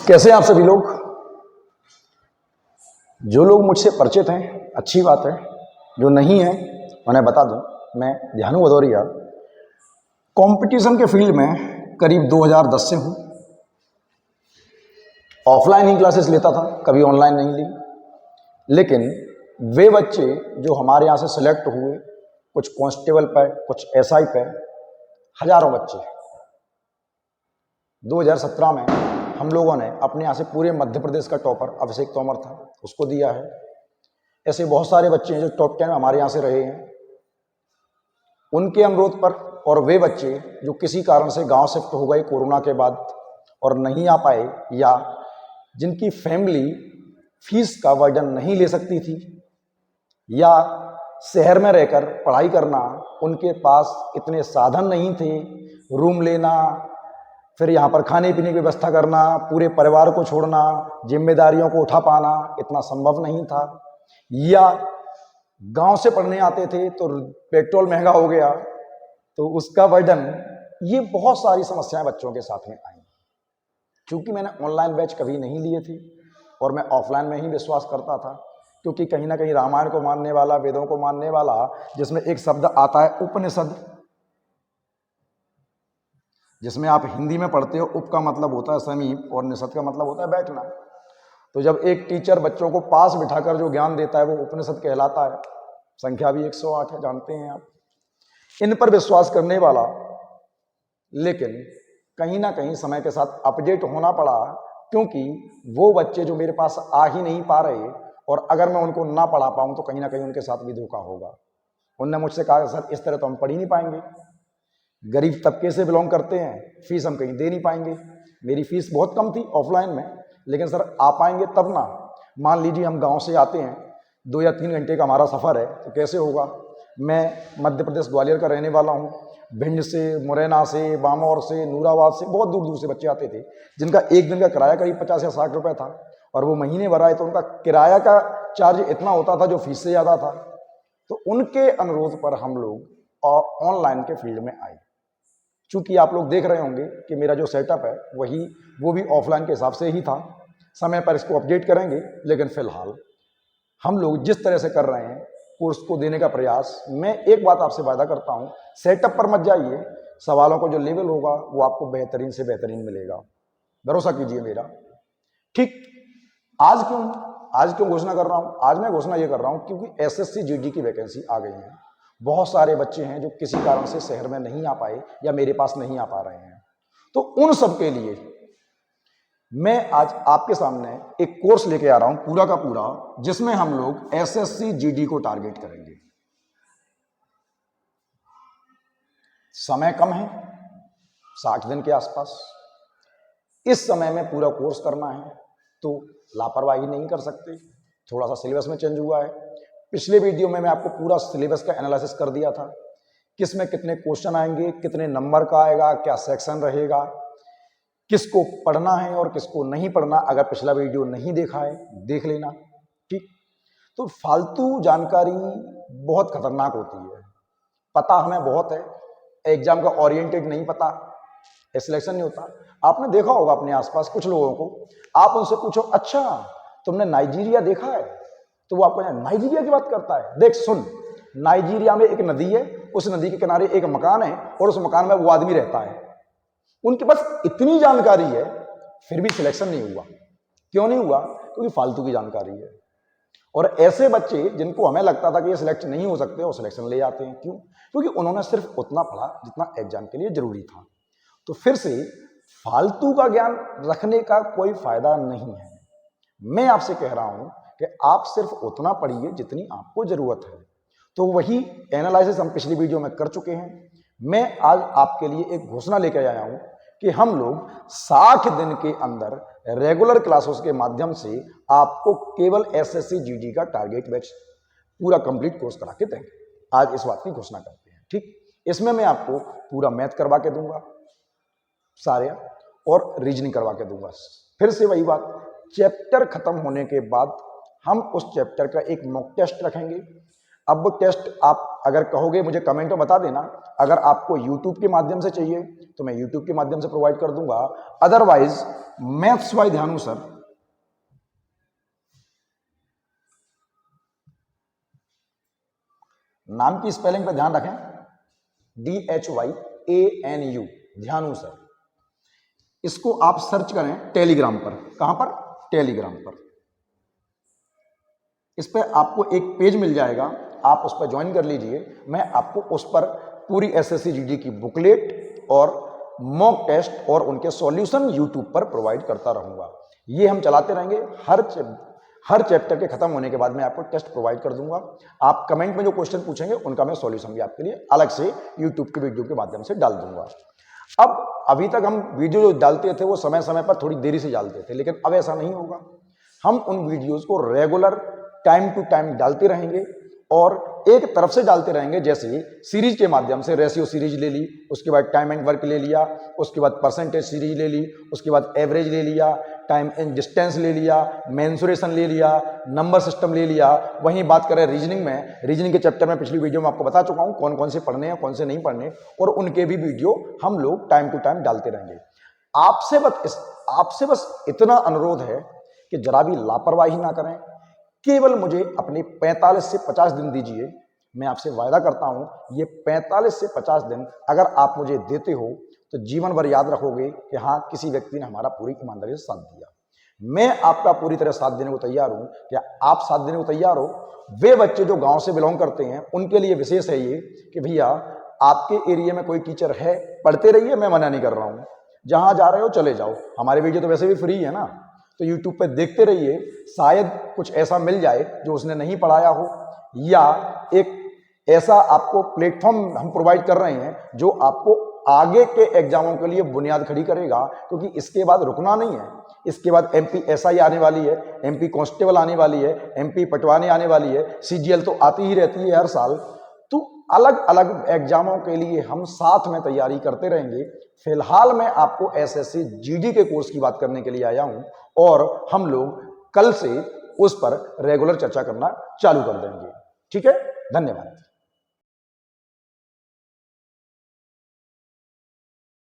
कैसे हैं आप सभी लोग? जो लोग मुझसे परिचित हैं अच्छी बात है, जो नहीं है उन्हें बता दूं, मैं ध्यानु भदौरिया कंपटीशन के फील्ड में करीब 2010 से हूं। ऑफलाइन ही क्लासेस लेता था, कभी ऑनलाइन नहीं ली। लेकिन वे बच्चे जो हमारे यहाँ से सिलेक्ट हुए, कुछ कांस्टेबल पर, कुछ एसआई पर, हजारों बच्चे 2017 में हम लोगों ने अपने यहाँ से पूरे मध्य प्रदेश का टॉपर अभिषेक तोमर था, उसको दिया है। ऐसे बहुत सारे बच्चे हैं जो टॉप 10 हमारे यहाँ से रहे हैं। उनके अनुरोध पर और वे बच्चे जो किसी कारण से गांव शिफ्ट हो गए कोरोना के बाद और नहीं आ पाए, या जिनकी फैमिली फीस का बर्डन नहीं ले सकती थी, या शहर में रहकर पढ़ाई करना उनके पास इतने साधन नहीं थे, रूम लेना, फिर यहाँ पर खाने पीने की व्यवस्था करना, पूरे परिवार को छोड़ना, जिम्मेदारियों को उठा पाना इतना संभव नहीं था, या गांव से पढ़ने आते थे तो पेट्रोल महंगा हो गया तो उसका बर्डन, ये बहुत सारी समस्याएं बच्चों के साथ में आई। क्योंकि मैंने ऑनलाइन बैच कभी नहीं लिए थे और मैं ऑफलाइन में ही विश्वास करता था, क्योंकि कहीं ना कहीं रामायण को मानने वाला, वेदों को मानने वाला, जिसमें एक शब्द आता है उपनिषद, जिसमें आप हिंदी में पढ़ते हो, उप का मतलब होता है समीप और निषद का मतलब होता है बैठना। तो जब एक टीचर बच्चों को पास बिठाकर जो ज्ञान देता है वो उपनिषद कहलाता है। संख्या भी 108 है, जानते हैं आप। इन पर विश्वास करने वाला, लेकिन कहीं ना कहीं समय के साथ अपडेट होना पड़ा, क्योंकि वो बच्चे जो मेरे पास आ ही नहीं पा रहे, और अगर मैं उनको ना पढ़ा पाऊं तो कहीं ना कहीं उनके साथ भी धोखा होगा। उनने मुझसे कहा सर इस तरह तो हम पढ़ ही नहीं पाएंगे, गरीब तबके से बिलोंग करते हैं, फीस हम कहीं दे नहीं पाएंगे। मेरी फीस बहुत कम थी ऑफलाइन में, लेकिन सर आ पाएंगे तब ना। मान लीजिए हम गांव से आते हैं, 2 या 3 घंटे का हमारा सफ़र है, तो कैसे होगा। मैं मध्य प्रदेश ग्वालियर का रहने वाला हूँ। भिंड से, मुरैना से, बामौर से, नूराबाद से, बहुत दूर दूर से बच्चे आते थे, जिनका एक दिन का किराया करीब 50 या 60 रुपये था, और वो महीने भर आए तो उनका किराया का चार्ज इतना होता था जो फीस से ज़्यादा था। तो उनके अनुरोध पर हम लोग ऑनलाइन के फील्ड में आए। चूंकि आप लोग देख रहे होंगे कि मेरा जो सेटअप है वो भी ऑफलाइन के हिसाब से ही था। समय पर इसको अपडेट करेंगे, लेकिन फिलहाल हम लोग जिस तरह से कर रहे हैं कोर्स को देने का प्रयास, मैं एक बात आपसे वादा करता हूं, सेटअप पर मत जाइए, सवालों का जो लेवल होगा वो आपको बेहतरीन से बेहतरीन मिलेगा, भरोसा कीजिए मेरा। ठीक, आज क्यों घोषणा कर रहा हूं? आज मैं घोषणा ये कर रहा हूं क्योंकि एसएससी जीडी की वैकेंसी आ गई है। बहुत सारे बच्चे हैं जो किसी कारण से शहर में नहीं आ पाए या मेरे पास नहीं आ पा रहे हैं। तो उन सब के लिए मैं आज आपके सामने एक कोर्स लेके आ रहा हूं पूरा का पूरा, जिसमें हम लोग एसएससी जीडी को टारगेट करेंगे। समय कम है, 60 दिन के आसपास। इस समय में पूरा कोर्स करना है तो लापरवाही नहीं कर सकते। थोड़ा सा सिलेबस में चेंज हुआ है। पिछले वीडियो में मैं आपको पूरा सिलेबस का एनालिसिस कर दिया था, किसमें कितने क्वेश्चन आएंगे, कितने नंबर का आएगा, क्या सेक्शन रहेगा, किसको पढ़ना है और किसको नहीं पढ़ना। अगर पिछला वीडियो नहीं देखा है देख लेना, ठीक। तो फालतू जानकारी बहुत खतरनाक होती है। पता हमें बहुत है, एग्जाम का ओरिएंटेड नहीं पता, सिलेक्शन नहीं होता। आपने देखा होगा अपने आसपास कुछ लोगों को, आप उनसे पूछो अच्छा तुमने नाइजीरिया देखा है, तो वो आपको नाइजीरिया की बात करता है। देख सुन, नाइजीरिया में एक नदी है, उस नदी के किनारे एक मकान है और उस मकान में वो आदमी रहता है। उनके पास इतनी जानकारी है, फिर भी सिलेक्शन नहीं हुआ। क्यों नहीं हुआ? क्योंकि फालतू की जानकारी है। और ऐसे बच्चे जिनको हमें लगता था कि ये सिलेक्ट नहीं हो सकते, और सिलेक्शन ले जाते हैं। क्यों? क्योंकि उन्होंने सिर्फ उतना पढ़ा जितना एग्जाम के लिए जरूरी था। तो फिर से फालतू का ज्ञान रखने का कोई फायदा नहीं है। मैं आपसे कह रहा हूं कि आप सिर्फ उतना पढ़िए जितनी आपको जरूरत है। तो वही एनालिसिस हम पिछली वीडियो में कर चुके हैं। मैं आज आपके लिए एक घोषणा लेकर आया हूं कि हम लोग 60 दिन के अंदर रेगुलर क्लासेस के माध्यम से आपको केवल एसएससी जीडी का टारगेट बैच पूरा कंप्लीट कोर्स करा के देंगे। आज इस बात की घोषणा करते हैं, ठीक। इसमें मैं आपको पूरा मैथ करवा के दूंगा सारे, और रीजनिंग करवा के दूंगा। फिर से वही बात, चैप्टर खत्म होने के बाद हम उस चैप्टर का एक मॉक टेस्ट रखेंगे। अब वो टेस्ट आप अगर कहोगे मुझे कमेंट में बता देना, अगर आपको यूट्यूब के माध्यम से चाहिए तो मैं यूट्यूब के माध्यम से प्रोवाइड कर दूंगा, अदरवाइज मैथ्स बाय ध्यानु सर, नाम की स्पेलिंग पर ध्यान रखें, DHYANU, ध्यानु सर। इसको आप सर्च करें टेलीग्राम पर। कहां पर? टेलीग्राम पर। इस पर आपको एक पेज मिल जाएगा, आप उस पर ज्वाइन कर लीजिए। मैं आपको उस पर पूरी SSC GD की बुकलेट और मॉक टेस्ट और उनके सॉल्यूशन यूट्यूब पर प्रोवाइड करता रहूंगा। ये हम चलाते रहेंगे। हर चैप्टर के खत्म होने के बाद मैं आपको टेस्ट प्रोवाइड कर दूंगा। आप कमेंट में जो क्वेश्चन पूछेंगे उनका मैं सॉल्यूशन भी आपके लिए अलग से यूट्यूब के वीडियो के माध्यम से डाल दूंगा। अब अभी तक हम वीडियो जो डालते थे वो समय समय पर थोड़ी देरी से डालते थे, लेकिन अब ऐसा नहीं होगा। हम उन वीडियोस को रेगुलर टाइम टू टाइम डालते रहेंगे और एक तरफ से डालते रहेंगे। जैसे सीरीज के माध्यम से रेशियो सीरीज ले ली, उसके बाद टाइम एंड वर्क ले लिया, उसके बाद परसेंटेज सीरीज ले ली, उसके बाद एवरेज ले लिया, टाइम एंड डिस्टेंस ले लिया, मेंसुरेशन ले लिया, नंबर सिस्टम ले लिया। वहीं बात करें रीजनिंग में, रीजनिंग के चैप्टर में पिछली वीडियो में आपको बता चुका हूं कौन कौन से पढ़ने हैं कौन से नहीं पढ़ने, और उनके भी वीडियो हम लोग टाइम टू टाइम डालते रहेंगे। आपसे बस इतना अनुरोध है कि जरा भी लापरवाही ना करें। केवल मुझे अपने 45 से 50 दिन दीजिए। मैं आपसे वायदा करता हूं ये 45 से 50 दिन अगर आप मुझे देते हो तो जीवन भर याद रखोगे कि हाँ, किसी व्यक्ति ने हमारा पूरी ईमानदारी से साथ दिया। मैं आपका पूरी तरह साथ देने को तैयार हूं। क्या आप साथ देने को तैयार हो? वे बच्चे जो गांव से बिलोंग करते हैं उनके लिए विशेष है ये कि भैया आपके एरिया में कोई टीचर है, पढ़ते रहिए, मैं मना नहीं कर रहा हूं। जहां जा रहे हो चले जाओ, हमारे वीडियो तो वैसे भी फ्री है ना, तो यूट्यूब पे देखते रहिए। शायद कुछ ऐसा मिल जाए जो उसने नहीं पढ़ाया हो, या एक ऐसा आपको प्लेटफॉर्म हम प्रोवाइड कर रहे हैं जो आपको आगे के एग्जामों के लिए बुनियाद खड़ी करेगा। क्योंकि इसके बाद रुकना नहीं है। इसके बाद MP SI आने वाली है, MP कांस्टेबल आने वाली है, MP पटवारी आने वाली है, CGL तो आती ही रहती है हर साल। तो अलग अलग एग्जामों के लिए हम साथ में तैयारी करते रहेंगे। फिलहाल मैं आपको SSC GD के कोर्स की बात करने के लिए आया हूं और हम लोग कल से उस पर रेगुलर चर्चा करना चालू कर देंगे। ठीक है, धन्यवाद।